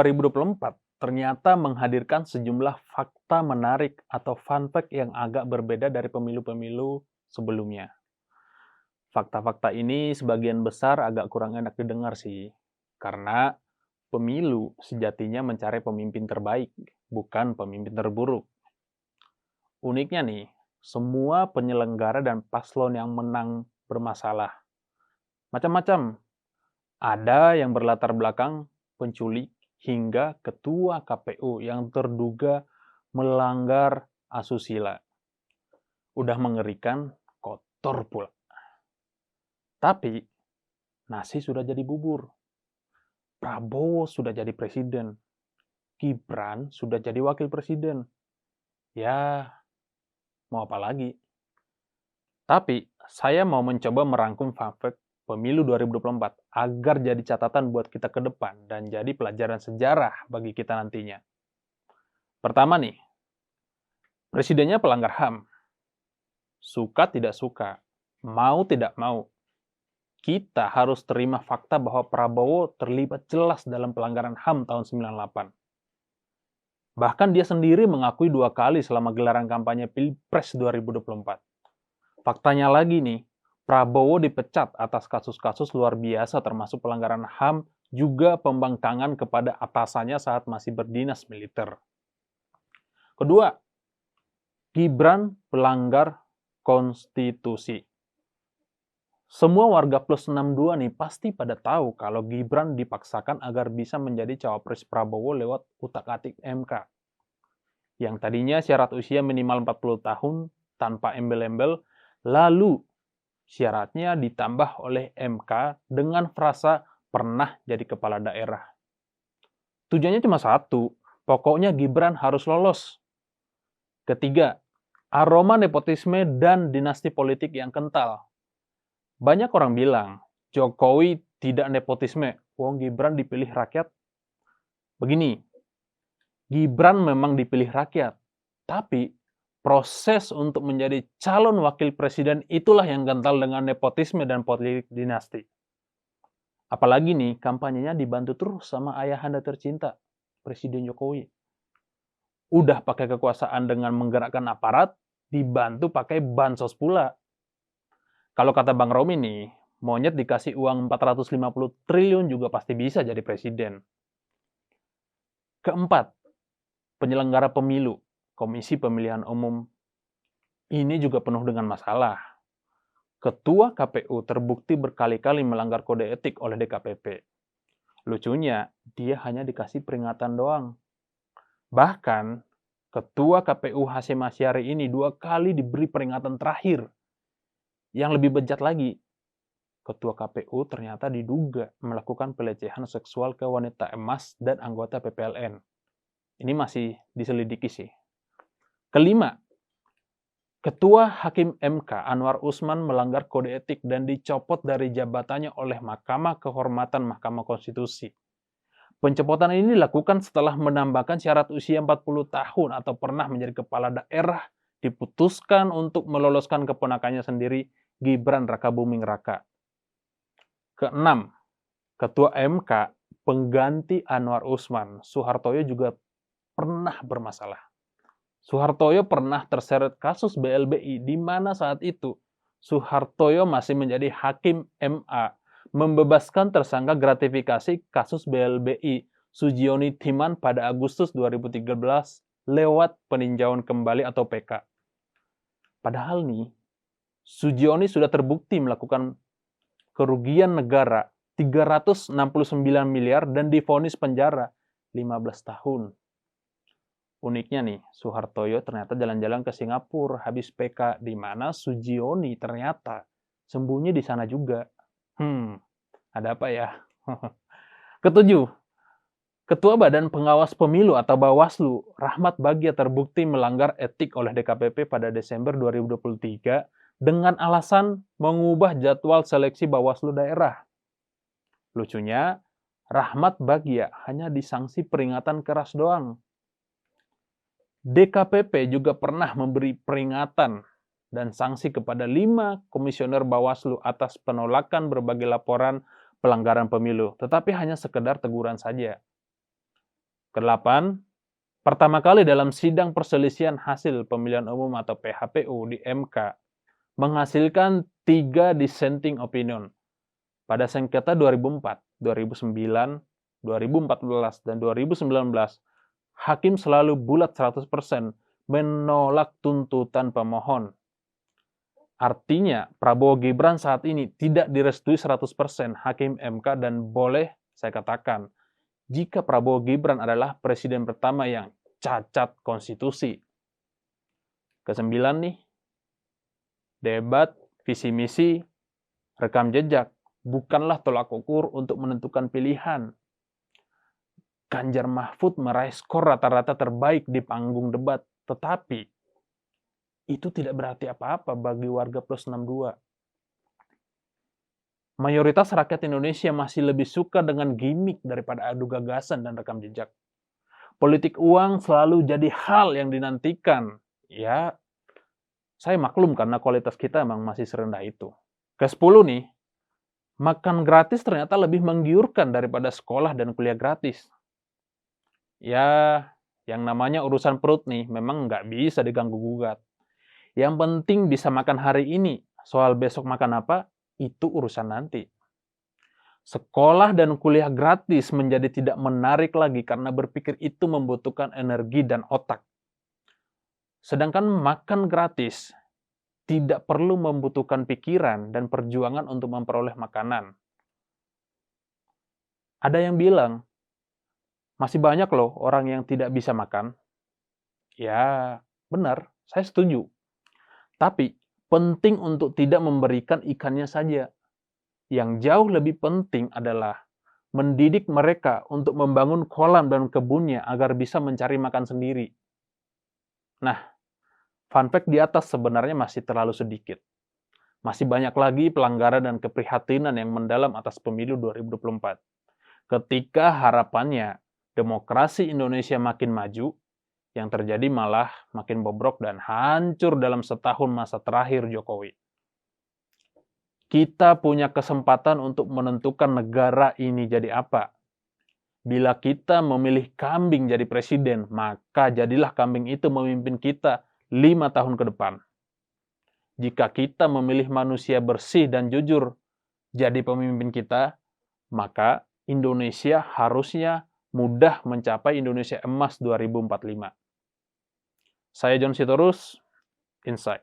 2024 ternyata menghadirkan sejumlah fakta menarik atau fun fact yang agak berbeda dari pemilu-pemilu sebelumnya. Fakta-fakta ini sebagian besar agak kurang enak didengar sih, karena pemilu sejatinya mencari pemimpin terbaik, bukan pemimpin terburuk. Uniknya nih, semua penyelenggara dan paslon yang menang bermasalah. Macam-macam. Ada yang berlatar belakang penculik hingga ketua KPU yang terduga melanggar asusila. Udah mengerikan, kotor pula. Tapi, nasi sudah jadi bubur. Prabowo sudah jadi presiden. Gibran sudah jadi wakil presiden. Ya, mau apa lagi? Tapi, saya mau mencoba merangkum fun fact pemilu 2024 agar jadi catatan buat kita ke depan dan jadi pelajaran sejarah bagi kita nantinya. Pertama nih, presidennya pelanggar HAM. Suka tidak suka, mau tidak mau, kita harus terima fakta bahwa Prabowo terlibat jelas dalam pelanggaran HAM tahun 98. Bahkan dia sendiri mengakui 2 kali selama gelaran kampanye Pilpres 2024. Faktanya lagi nih, Prabowo dipecat atas kasus-kasus luar biasa termasuk pelanggaran HAM, juga pembangkangan kepada atasannya saat masih berdinas militer. Kedua, Gibran pelanggar konstitusi. Semua warga plus 62 nih pasti pada tahu kalau Gibran dipaksakan agar bisa menjadi cawapres Prabowo lewat utak-atik MK. Yang tadinya syarat usia minimal 40 tahun tanpa embel-embel, lalu syaratnya ditambah oleh MK dengan frasa pernah jadi kepala daerah. Tujuannya cuma satu, pokoknya Gibran harus lolos. Ketiga, aroma nepotisme dan dinasti politik yang kental. Banyak orang bilang, Jokowi tidak nepotisme, wong Gibran dipilih rakyat. Begini, Gibran memang dipilih rakyat, tapi proses untuk menjadi calon wakil presiden itulah yang kental dengan nepotisme dan politik dinasti. Apalagi nih, kampanyenya dibantu terus sama ayahanda tercinta, Presiden Jokowi. Udah pakai kekuasaan dengan menggerakkan aparat, dibantu pakai bansos pula. Kalau kata Bang Romi nih, monyet dikasih uang 450 triliun juga pasti bisa jadi presiden. Keempat, penyelenggara pemilu, Komisi Pemilihan Umum, ini juga penuh dengan masalah. Ketua KPU terbukti berkali-kali melanggar kode etik oleh DKPP. Lucunya, dia hanya dikasih peringatan doang. Bahkan, Ketua KPU Hasyim Asyari ini 2 kali diberi peringatan terakhir. Yang lebih bejat lagi, Ketua KPU ternyata diduga melakukan pelecehan seksual ke wanita emas dan anggota PPLN. Ini masih diselidiki sih. Kelima, Ketua Hakim MK Anwar Usman melanggar kode etik dan dicopot dari jabatannya oleh Mahkamah Kehormatan Mahkamah Konstitusi. Pencopotan ini dilakukan setelah menambahkan syarat usia 40 tahun atau pernah menjadi kepala daerah, diputuskan untuk meloloskan keponakannya sendiri, Gibran Rakabuming Raka. Keenam, Ketua MK pengganti Anwar Usman, Soehartoyo juga pernah bermasalah. Soehartoyo pernah terseret kasus BLBI di mana saat itu Soehartoyo masih menjadi hakim MA, membebaskan tersangka gratifikasi kasus BLBI Sujioni Timan pada Agustus 2013 lewat peninjauan kembali atau PK. Padahal nih, Sujioni sudah terbukti melakukan kerugian negara 369 miliar dan divonis penjara 15 tahun. Uniknya nih, Soehartoyo ternyata jalan-jalan ke Singapura habis PK, di mana Sujioni ternyata sembunyi di sana juga. Ada apa ya? Ketujuh, Ketua Badan Pengawas Pemilu atau Bawaslu, Rahmat Bagja terbukti melanggar etik oleh DKPP pada Desember 2023 dengan alasan mengubah jadwal seleksi Bawaslu daerah. Lucunya, Rahmat Bagja hanya disanksi peringatan keras doang. DKPP juga pernah memberi peringatan dan sanksi kepada 5 komisioner Bawaslu atas penolakan berbagai laporan pelanggaran pemilu, tetapi hanya sekedar teguran saja. Kedelapan, pertama kali dalam sidang perselisihan hasil pemilihan umum atau PHPU di MK menghasilkan 3 dissenting opinion. Pada sengketa 2004, 2009, 2014, dan 2019, hakim selalu bulat 100% menolak tuntutan pemohon. Artinya, Prabowo Gibran saat ini tidak direstui 100% hakim MK dan boleh saya katakan, jika Prabowo Gibran adalah presiden pertama yang cacat konstitusi. Kesembilan nih, debat, visi misi, rekam jejak bukanlah tolak ukur untuk menentukan pilihan. Ganjar Mahfud meraih skor rata-rata terbaik di panggung debat, tetapi itu tidak berarti apa-apa bagi warga plus 62. Mayoritas rakyat Indonesia masih lebih suka dengan gimmick daripada adu gagasan dan rekam jejak. Politik uang selalu jadi hal yang dinantikan. Ya, saya maklum karena kualitas kita emang masih serendah itu. Ke-10 nih, makan gratis ternyata lebih menggiurkan daripada sekolah dan kuliah gratis. Ya, yang namanya urusan perut nih memang nggak bisa diganggu-gugat. Yang penting bisa makan hari ini. Soal besok makan apa, itu urusan nanti. Sekolah dan kuliah gratis menjadi tidak menarik lagi karena berpikir itu membutuhkan energi dan otak. Sedangkan makan gratis tidak perlu membutuhkan pikiran dan perjuangan untuk memperoleh makanan. Ada yang bilang, masih banyak loh orang yang tidak bisa makan. Ya, benar, saya setuju. Tapi penting untuk tidak memberikan ikannya saja. Yang jauh lebih penting adalah mendidik mereka untuk membangun kolam dan kebunnya agar bisa mencari makan sendiri. Nah, fun fact di atas sebenarnya masih terlalu sedikit. Masih banyak lagi pelanggaran dan keprihatinan yang mendalam atas pemilu 2024. Ketika harapannya demokrasi Indonesia makin maju, yang terjadi malah makin bobrok dan hancur dalam setahun masa terakhir Jokowi. Kita punya kesempatan untuk menentukan negara ini jadi apa. Bila kita memilih kambing jadi presiden, maka jadilah kambing itu memimpin kita 5 tahun ke depan. Jika kita memilih manusia bersih dan jujur jadi pemimpin kita, maka Indonesia harusnya mudah mencapai Indonesia Emas 2045. Saya John Sitorus, Insight.